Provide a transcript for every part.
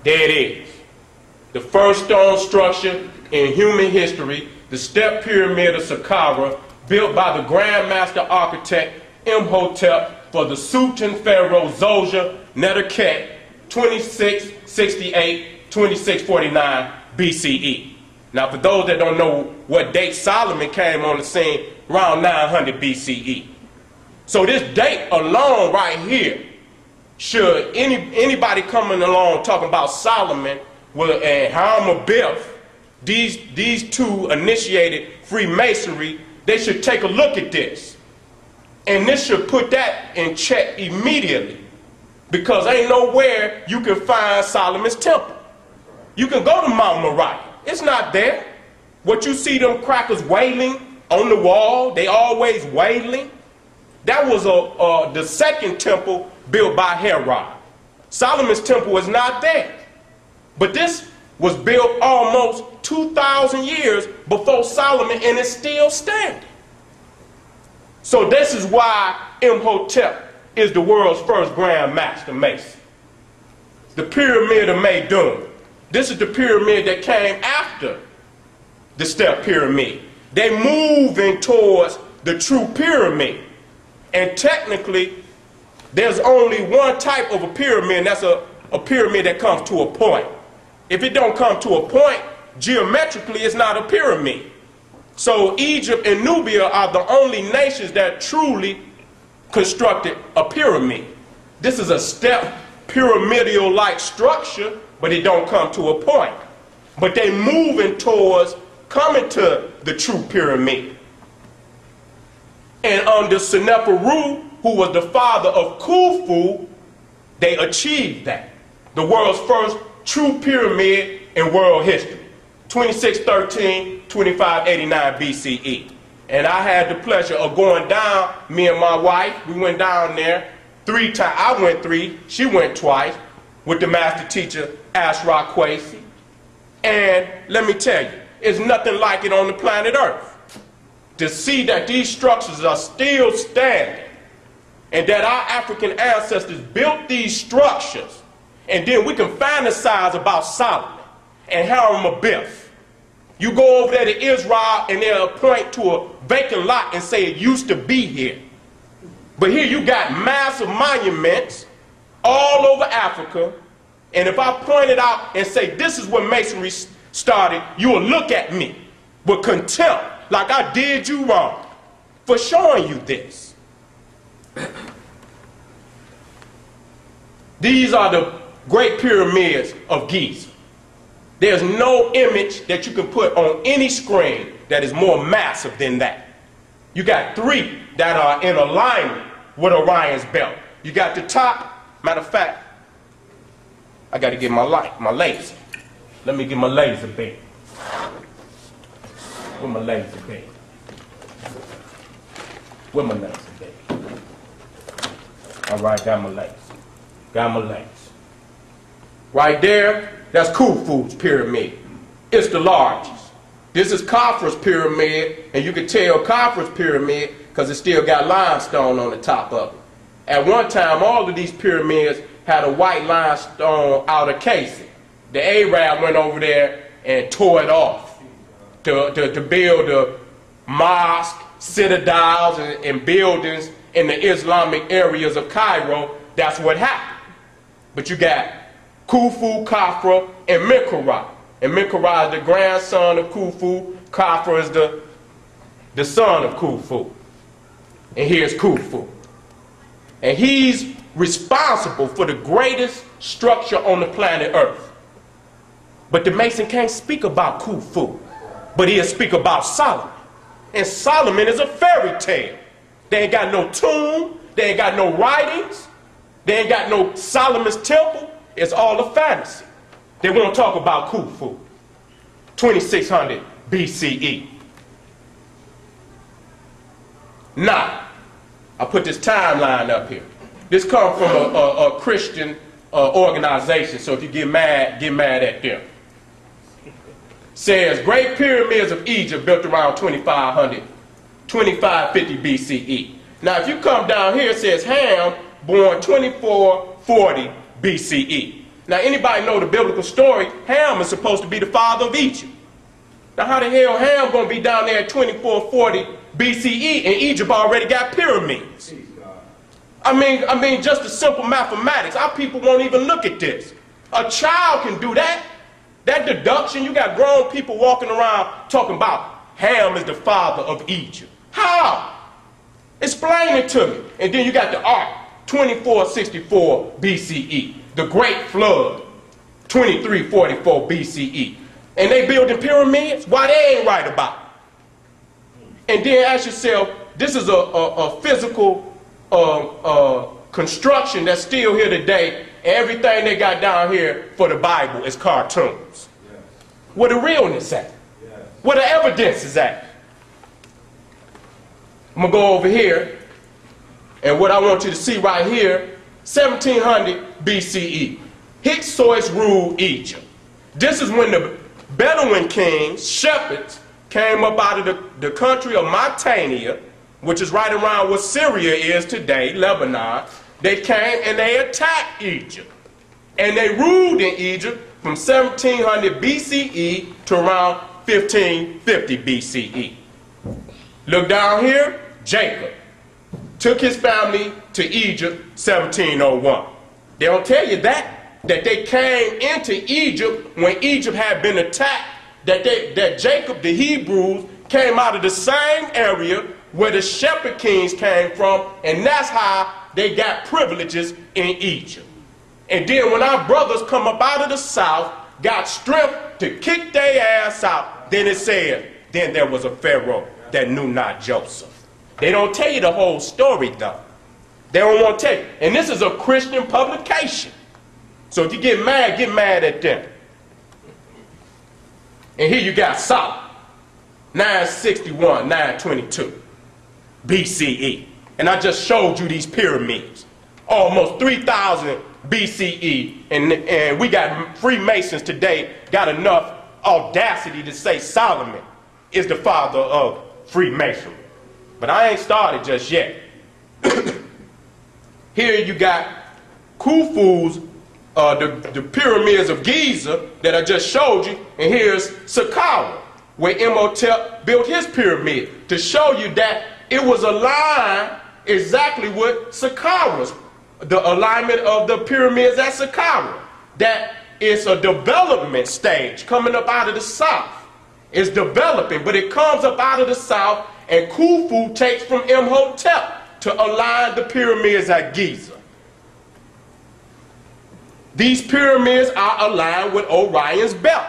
There it is. The first stone structure in human history, the step pyramid of Saqqara, built by the Grand Master Architect Imhotep for the Sultan Pharaoh Zoja Neterket, 2668, 2649 BCE. Now, for those that don't know what date Solomon came on the scene, around 900 BCE. So this date alone right here, should anybody coming along talking about Solomon and Hiram Abiff, these two initiated Freemasonry, they should take a look at this. And this should put that in check immediately. Because ain't nowhere you can find Solomon's temple. You can go to Mount Moriah. It's not there. What you see them crackers wailing on the wall, they always wailing. That was the second temple built by Herod. Solomon's temple is not there. But this was built almost 2,000 years before Solomon, and it's still standing. So this is why Imhotep is the world's first Grand Master Mason. The Pyramid of Meidum. This is the pyramid that came after the step pyramid. They moving towards the true pyramid. And technically, there's only one type of a pyramid, and that's a pyramid that comes to a point. If it don't come to a point, geometrically, it's not a pyramid. So Egypt and Nubia are the only nations that truly constructed a pyramid. This is a step pyramidal-like structure, but it don't come to a point. But they moving towards coming to the true pyramid. And under Seneferu, who was the father of Khufu, they achieved that. The world's first true pyramid in world history. 2613, 2589 BCE. And I had the pleasure of going down, me and my wife, we went down there 3 times. I went 3, she went twice, with the master teacher, Ashra Kwesi. And let me tell you, it's nothing like it on the planet Earth. To see that these structures are still standing, and that our African ancestors built these structures, and then we can fantasize about Solomon and Hiram Abiff. You go over there to Israel and they'll point to a vacant lot and say it used to be here. But here you got massive monuments all over Africa, and if I point it out and say this is where Masonry started, you will look at me with contempt, like I did you wrong for showing you this. These are the great pyramids of Giza. There's no image that you can put on any screen that is more massive than that. You got 3 that are in alignment with Orion's belt. You got the top. Matter of fact, I got to get my laser. Let me get my laser beam. Where my laser beam? Where my laser beam? All right, got my laser. Got my laser. Right there, that's Khufu's pyramid. It's the largest. This is Khafre's pyramid, and you can tell Khafre's pyramid because it still got limestone on the top of it. At one time, all of these pyramids had a white limestone outer casing. The Arab went over there and tore it off to build the mosque, citadels, and buildings in the Islamic areas of Cairo. That's what happened. But you got Khufu, Khafre, and Menkaure. And Menkaure is the grandson of Khufu. Khafre is the son of Khufu. And here's Khufu. And he's responsible for the greatest structure on the planet Earth. But the Mason can't speak about Khufu, but he'll speak about Solomon. And Solomon is a fairy tale. They ain't got no tomb, they ain't got no writings, they ain't got no Solomon's temple. It's all a fantasy. They won't talk about Khufu. 2600 BCE. Now, I put this timeline up here. This comes from a Christian organization, so if you get mad at them. Says, Great Pyramids of Egypt built around 2550 BCE. Now, if you come down here, it says Ham, born 2440 BCE. Now, anybody know the biblical story? Ham is supposed to be the father of Egypt. Now, how the hell Ham going to be down there at 2440 BCE and Egypt already got pyramids? I mean, just the simple mathematics. Our people won't even look at this. A child can do that. That deduction, you got grown people walking around talking about Ham is the father of Egypt. How? Explain it to me. And then you got the ark, 2464 BCE. The Great Flood, 2344 BCE. And they building pyramids? Why they ain't right about it? And then ask yourself, this is a physical construction that's still here today. Everything they got down here for the Bible is cartoons. Yes. Where the realness at? Yes. Where the evidence is at? I'm going to go over here, and what I want you to see right here, 1700 BCE. Hyksos ruled Egypt. This is when the Bedouin kings, shepherds, came up out of the country of Mauritania, which is right around what Syria is today, Lebanon. They came and they attacked Egypt. And they ruled in Egypt from 1700 BCE to around 1550 BCE. Look down here, Jacob took his family to Egypt 1701. They don't tell you that they came into Egypt when Egypt had been attacked, that Jacob, the Hebrews, came out of the same area where the shepherd kings came from, and that's how they got privileges in Egypt. And then when our brothers come up out of the south, got strength to kick their ass out, then it said, then there was a Pharaoh that knew not Joseph. They don't tell you the whole story though. They don't want to tell you. And this is a Christian publication. So if you get mad at them. And here you got Solomon, 961, 922 BCE. And I just showed you these pyramids. Almost 3000 BCE. And we got Freemasons today got enough audacity to say Solomon is the father of Freemasonry. But I ain't started just yet. Here you got Khufu's, the pyramids of Giza that I just showed you. And here's Saqqara, where Imhotep built his pyramid, to show you that it was aligned exactly with Saqqara's, the alignment of the pyramids at Saqqara. That it's a development stage coming up out of the south. It's developing, but it comes up out of the south, and Khufu takes from Imhotep to align the pyramids at Giza. These pyramids are aligned with Orion's belt.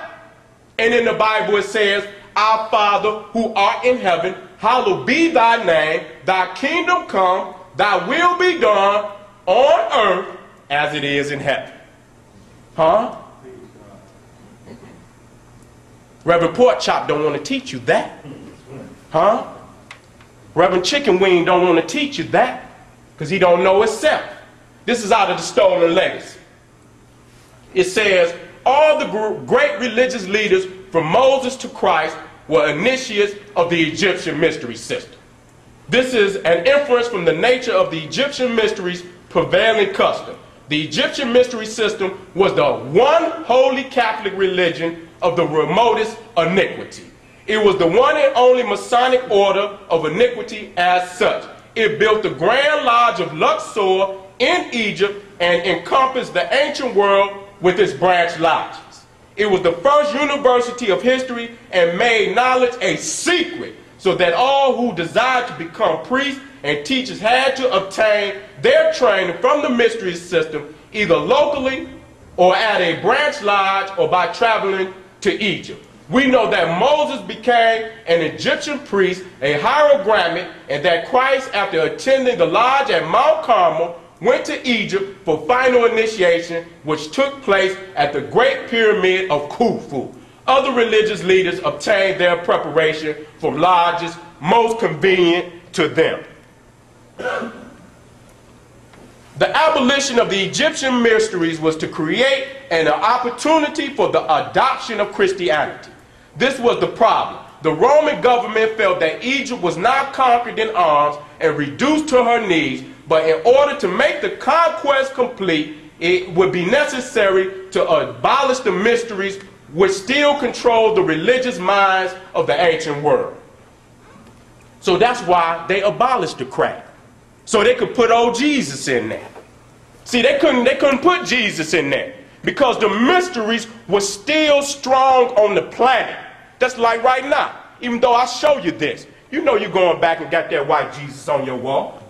And in the Bible it says, Our Father who art in heaven, hallowed be thy name, thy kingdom come, thy will be done on earth as it is in heaven. Huh? Reverend Pork Chop don't want to teach you that. Huh? Reverend Chicken Wing don't want to teach you that because he don't know himself. This is out of the Stolen Legacy. It says, all the great religious leaders from Moses to Christ were initiates of the Egyptian mystery system. This is an inference from the nature of the Egyptian mysteries' prevailing custom. The Egyptian mystery system was the one holy Catholic religion of the remotest iniquity. It was the one and only Masonic order of iniquity as such. It built the Grand Lodge of Luxor in Egypt and encompassed the ancient world with its branch lodges. It was the first university of history and made knowledge a secret so that all who desired to become priests and teachers had to obtain their training from the mystery system either locally or at a branch lodge or by traveling to Egypt. We know that Moses became an Egyptian priest, a hieroglyphic, and that Christ, after attending the lodge at Mount Carmel, went to Egypt for final initiation, which took place at the Great Pyramid of Khufu. Other religious leaders obtained their preparation from lodges most convenient to them. The abolition of the Egyptian mysteries was to create an opportunity for the adoption of Christianity. This was the problem. The Roman government felt that Egypt was not conquered in arms and reduced to her knees, but in order to make the conquest complete, it would be necessary to abolish the mysteries which still control the religious minds of the ancient world. So that's why they abolished the crack. So they could put old Jesus in there. See, they couldn't put Jesus in there because the mysteries were still strong on the planet. That's like right now. Even though I show you this, you know you're going back and got that white Jesus on your wall.